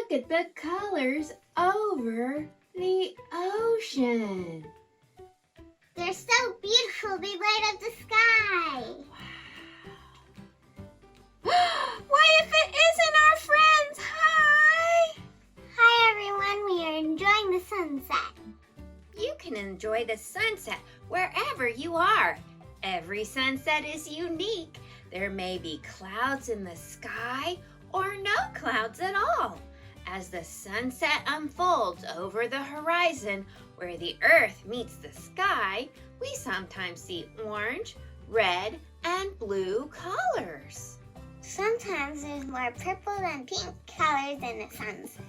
Look at the colors over the ocean. They're so beautiful, they light up the sky. What if it isn't our friends? Hi! Hi everyone, we are enjoying the sunset. You can enjoy the sunset wherever you are. Every sunset is unique. There may be clouds in the sky or no clouds at all. As the sunset unfolds over the horizon where the earth meets the sky, we sometimes see orange, red, and blue colors. Sometimes there's more purple than pink colors in the sunset.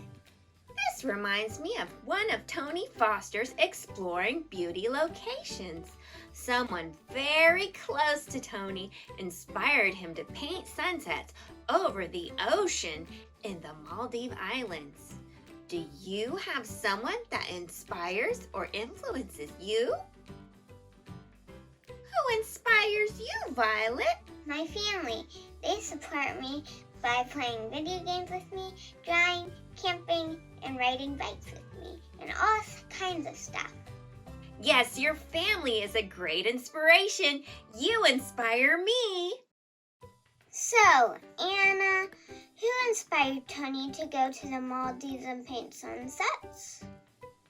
This reminds me of one of Tony Foster's exploring beauty locations. Someone very close to Tony inspired him to paint sunsets over the ocean in the Maldives Islands. Do you have someone that inspires or influences you? Who inspires you, Violet? My family, they support me by playing video games with me, drawing, camping, and riding bikes with me, and all kinds of stuff. Yes, your family is a great inspiration. You inspire me. So, Anna, who inspired Tony to go to the Maldives and paint sunsets?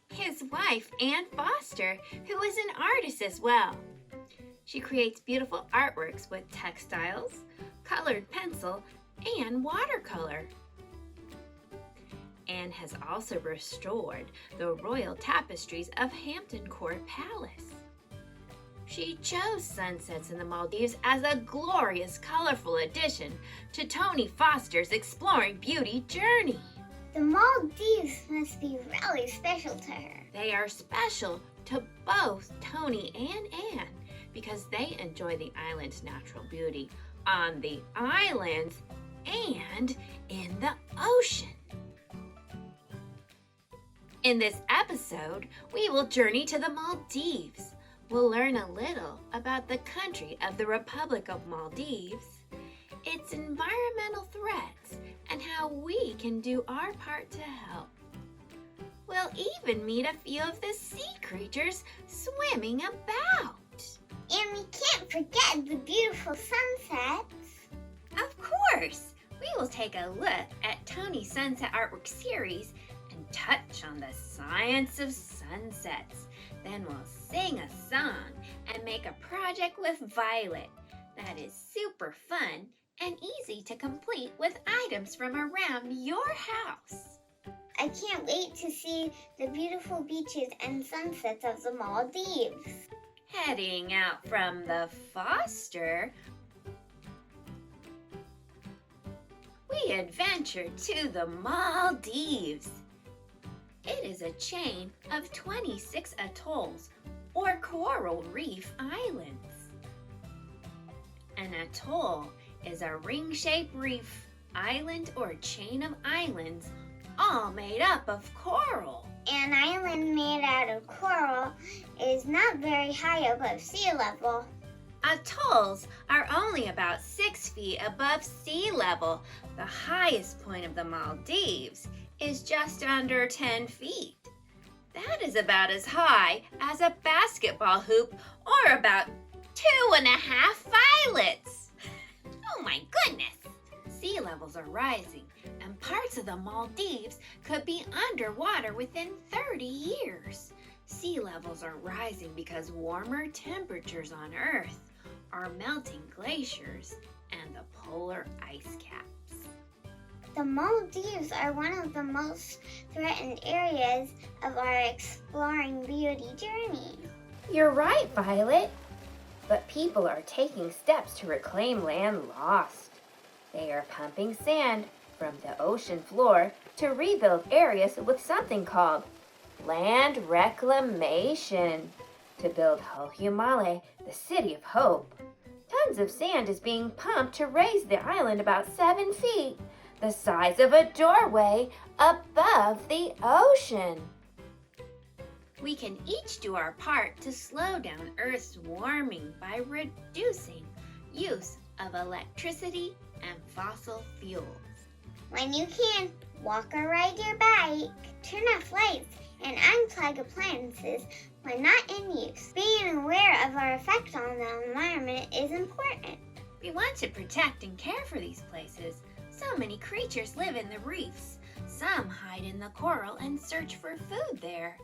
His wife, Ann Foster, who is an artist as well. She creates beautiful artworks with textiles, colored pencil, and watercolor. Anne has also restored the royal tapestries of Hampton Court Palace. She chose sunsets in the Maldives as a glorious, colorful addition to Tony Foster's exploring beauty journey. The Maldives must be really special to her. They are special to both Tony and Anne because they enjoy the island's natural beauty on the islands and in the ocean. In this episode, we will journey to the Maldives. We'll learn a little about the country of the Republic of Maldives, its environmental threats, and how we can do our part to help. We'll even meet a few of the sea creatures swimming about. And we can't forget the beautiful sunsets. Of course, we will take a look at Tony's Sunset Artwork Series and touch on the science of sunsets. Then we'll sing a song and make a project with Violet that is super fun and easy to complete with items from around your house. I can't wait to see the beautiful beaches and sunsets of the Maldives. Heading out from the Foster, we adventure to the Maldives. It is a chain of 26 atolls or coral reef islands. An atoll is a ring-shaped reef, island, or chain of islands all made up of coral. An island made out of coral is not very high above sea level. Atolls are only about 6 feet above sea level. The highest point of the Maldives is just under 10 feet. That is about as high as a basketball hoop or about 2.5 violets. Oh my goodness! Sea levels are rising and parts of the Maldives could be underwater within 30 years. Sea levels are rising because warmer temperatures on Earth are melting glaciers and the polar ice caps. The Maldives are one of the most threatened areas of our exploring beauty journey. You're right, Violet. But people are taking steps to reclaim land lost. They are pumping sand from the ocean floor to rebuild areas with something called land reclamation to build Hohumale, the city of hope. Tons of sand is being pumped to raise the island about 7 feet, the size of a doorway above the ocean. We can each do our part to slow down Earth's warming by reducing use of electricity and fossil fuels. When you can, walk or ride your bike, turn off lights, and unplug appliances when not in use. Being aware of our effect on the environment is important. We want to protect and care for these places. So many creatures live in the reefs. Some hide in the coral and search for food there.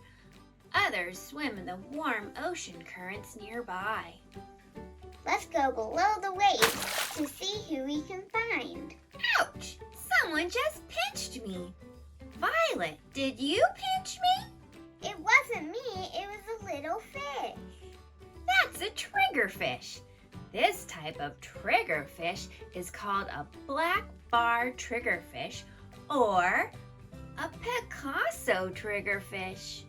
Others swim in the warm ocean currents nearby. Let's go below the waves to see who we can find. Ouch! Someone just pinched me. Violet, did you pinch me? It wasn't me, it was a little fish. That's a triggerfish. This type of triggerfish is called a black bar triggerfish or a Picasso triggerfish.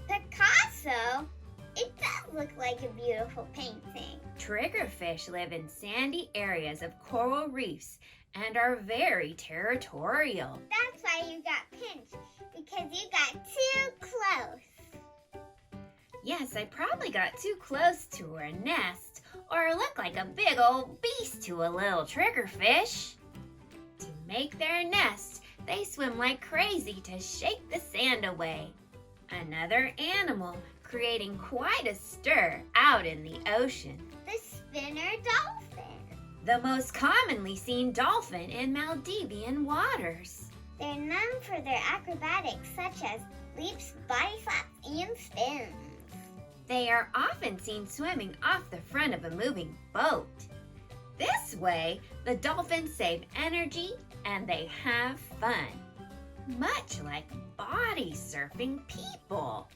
Picasso? It does look like a beautiful painting. Triggerfish live in sandy areas of coral reefs and are very territorial. That's why you got pinched, because you got too close. Yes, I probably got too close to her nest or looked like a big old beast to a little triggerfish. To make their nest, they swim like crazy to shake the sand away. Another animal creating quite a stir out in the ocean. The spinner dolphin. The most commonly seen dolphin in Maldivian waters. They're known for their acrobatics such as leaps, body flaps, and spins. They are often seen swimming off the front of a moving boat. This way, the dolphins save energy and they have fun, much like body surfing people.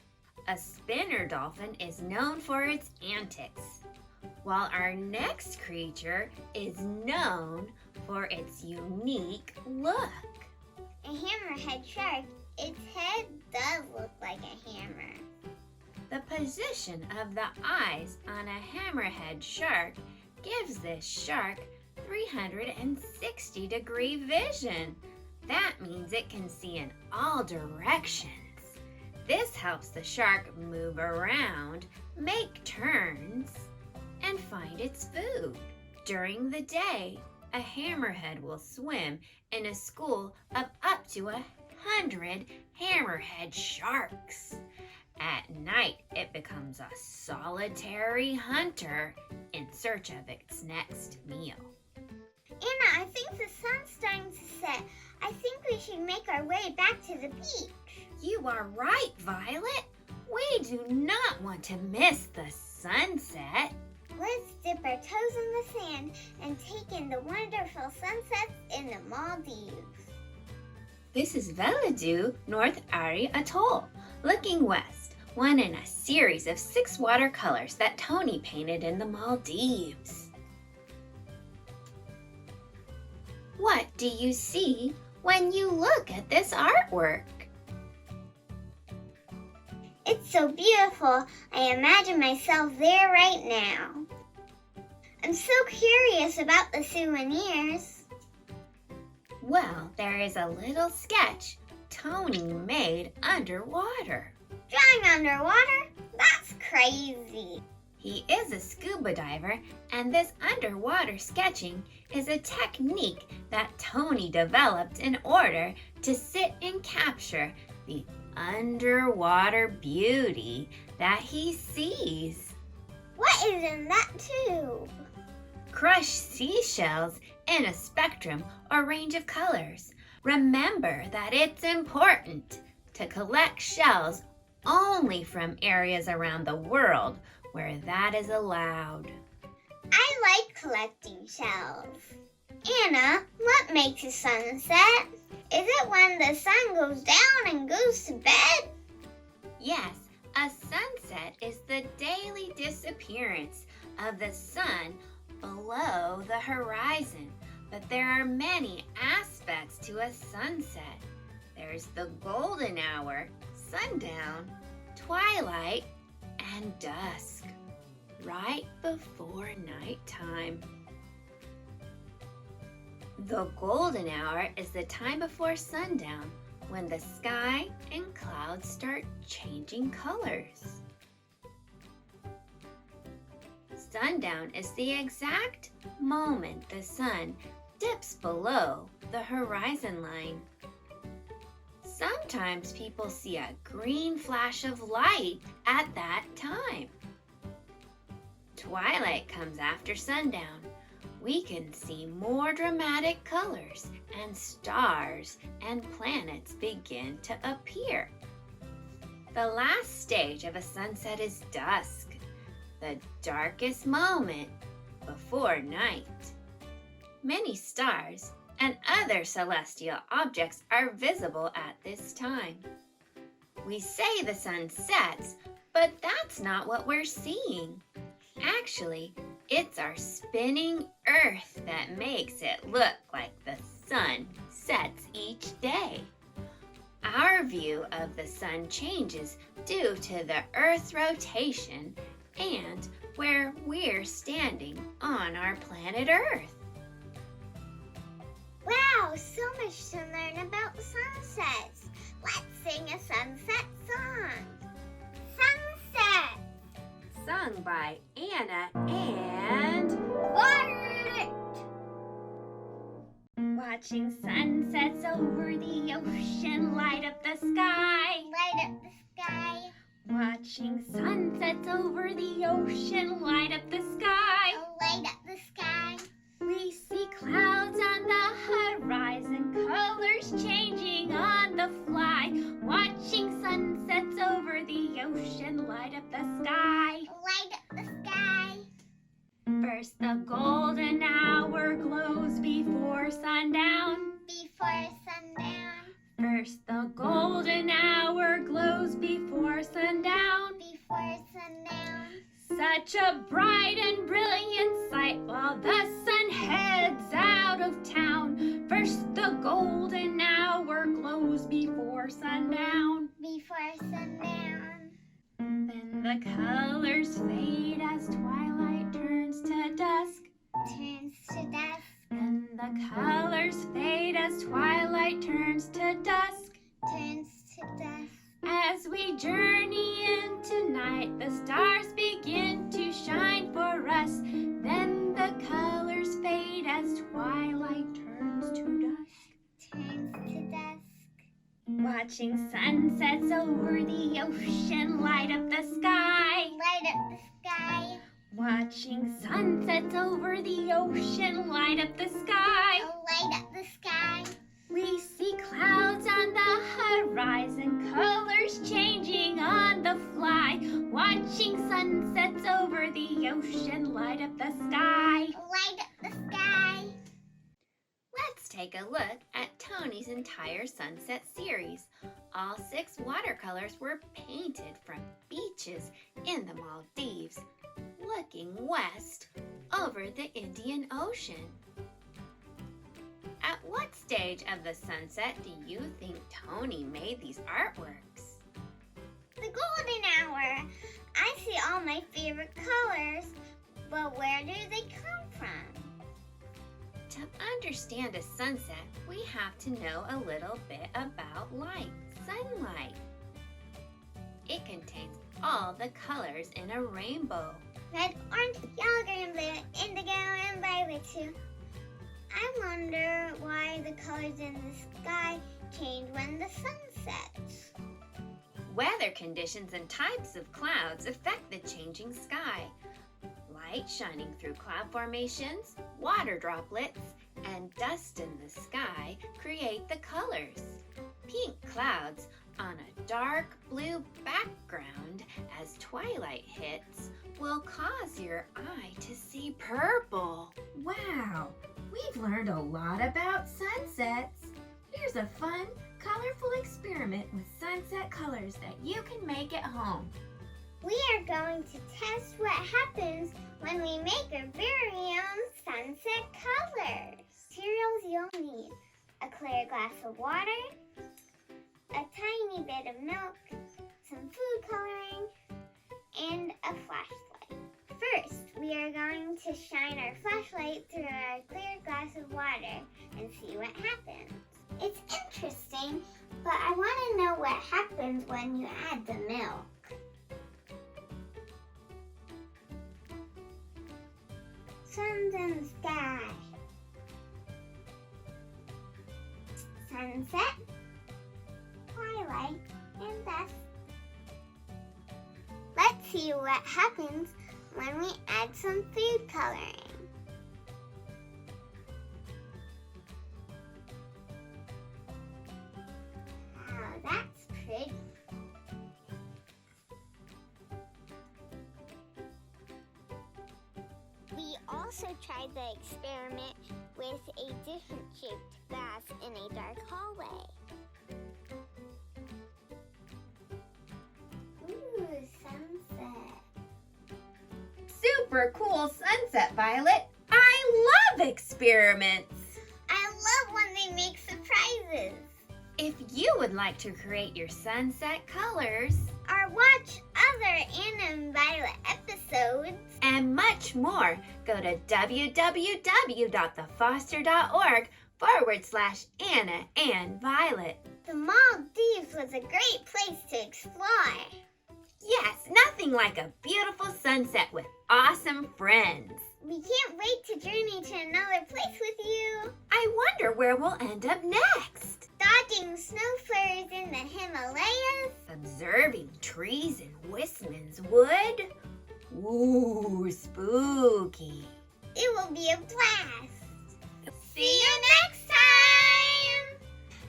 A spinner dolphin is known for its antics, while our next creature is known for its unique look. A hammerhead shark, its head does look like a hammer. The position of the eyes on a hammerhead shark gives this shark 360-degree vision. That means it can see in all directions. This helps the shark move around, make turns, and find its food. During the day, a hammerhead will swim in a school of up to 100 hammerhead sharks. At night, it becomes a solitary hunter in search of its next meal. Anna, I think the sun's starting to set. I think we should make our way back to the beach. You are right, Violet. We do not want to miss the sunset. Let's dip our toes in the sand and take in the wonderful sunsets in the Maldives. This is Veladu North Ari Atoll, looking west, one in a series of 6 watercolors that Tony painted in the Maldives. What do you see when you look at this artwork? It's so beautiful, I imagine myself there right now. I'm so curious about the souvenirs. Well, there is a little sketch Tony made underwater. Drawing underwater? That's crazy. He is a scuba diver, and this underwater sketching is a technique that Tony developed in order to sit and capture the underwater beauty that he sees. What is in that tube? Crushed seashells in a spectrum or range of colors. Remember that it's important to collect shells only from areas around the world where that is allowed. I like collecting shells. Anna, what makes a sunset? Is it when the sun goes down and goes to bed? Yes, a sunset is the daily disappearance of the sun below the horizon. But there are many aspects to a sunset. There's the golden hour, sundown, twilight, and dusk, right before nighttime. The golden hour is the time before sundown, when the sky and clouds start changing colors. Sundown is the exact moment the sun dips below the horizon line. Sometimes people see a green flash of light at that time. Twilight comes after sundown. We can see more dramatic colors, and stars and planets begin to appear. The last stage of a sunset is dusk, the darkest moment before night. Many stars and other celestial objects are visible at this time. We say the sun sets, but that's not what we're seeing. Actually, it's our spinning Earth that makes it look like the sun sets each day. Our view of the sun changes due to the Earth's rotation and where we're standing on our planet Earth. Wow, so much to learn about sunsets. Let's sing a sunset song. Sunset! Sung by Anna and Violet! watching sunsets over the ocean light up the sky. Light up the sky. Watching sunsets over the ocean light up the sky. Light up the sky. We see clouds on the horizon, colors changing on the fly. Watching sunsets over the ocean light up the sky. Light up the sky. First the golden hour glows before sundown. Before sundown. First the golden hour glows before sundown. Before sundown. Such a bright and brilliant sight while the sun heads out of town. First the golden hour glows before sundown. Before sundown. Then the colors fade as twilight turns to dusk. Turns to dusk. Then the colors fade as twilight turns to dusk. Turns to dusk. As we journey into night, the stars begin to shine for us. Then the colors fade as twilight turns to dusk. Turns to dusk. Watching sunsets over the ocean light up the sky. Light up the sky. Watching sunsets over the ocean light up the sky. Light up the sky. We see clouds on the horizon, colors changing on the fly. Watching sunsets over the ocean light up the sky. Light up the sky. Let's take a look at Tony's entire sunset series. All 6 watercolors were painted from beaches in the Maldives, looking west over the Indian Ocean. At what stage of the sunset do you think Tony made these artworks? The golden hour. I see all my favorite colors, but where do they come from? To understand a sunset, we have to know a little bit about light, sunlight. It contains all the colors in a rainbow. Red, orange, yellow, green, blue, indigo, and violet too. I wonder why the colors in the sky change when the sun sets. Weather conditions and types of clouds affect the changing sky. Light shining through cloud formations, water droplets, and dust in the sky create the colors. Pink clouds on a dark blue background as twilight hits will cause your eye to see purple. Wow, we've learned a lot about sunsets. Here's a fun, colorful experiment with sunset colors that you can make at home. We are going to test what happens when we make our very own sunset colors. Materials you'll need: a clear glass of water, a tiny bit of milk, some food coloring, and a flashlight. First, we are going to shine our flashlight through our clear glass of water and see what happens. It's interesting, but I want to know what happens when you add the milk. Sun's in the sky. sunset, twilight, and dusk. Let's see what happens when we add some food coloring. Wow, that's pretty. We also tried the experiment with a different shaped glass in a dark hallway. Ooh, sunset. Super cool sunset, Violet. I love experiments. I love when they make surprises. If you would like to create your sunset colors Or watch other Anna and Violet episodes. and much more, go to www.thefoster.org/Anna and Violet. The Maldives was a great place to explore. Yes, nothing like a beautiful sunset with awesome friends. We can't wait to journey to another place with you. I wonder where we'll end up next. Dodging snow flurries in the Himalayas. Observing trees in Wistman's Wood? Ooh, spooky. It will be a blast. See you next time.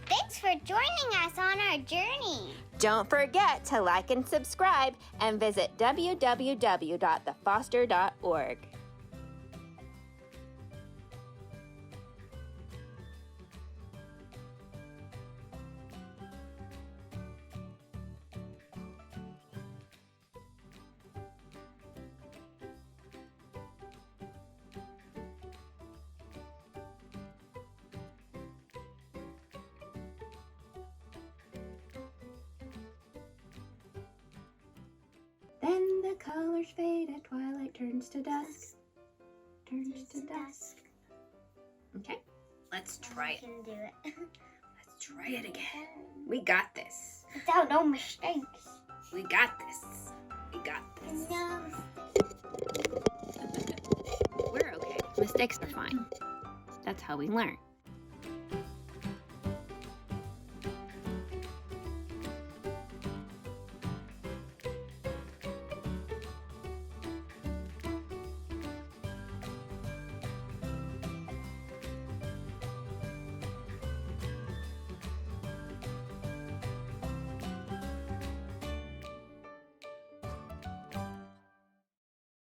Thanks for joining us on our journey. Don't forget to like and subscribe and visit www.thefoster.org. Then the colors fade at twilight, turns to dusk. Turns to dusk. Okay, let's try it. can do it. Let's try it again. We got this. Without no mistakes. We got this. We got this. No. We're okay. Mistakes are fine. That's how we learn.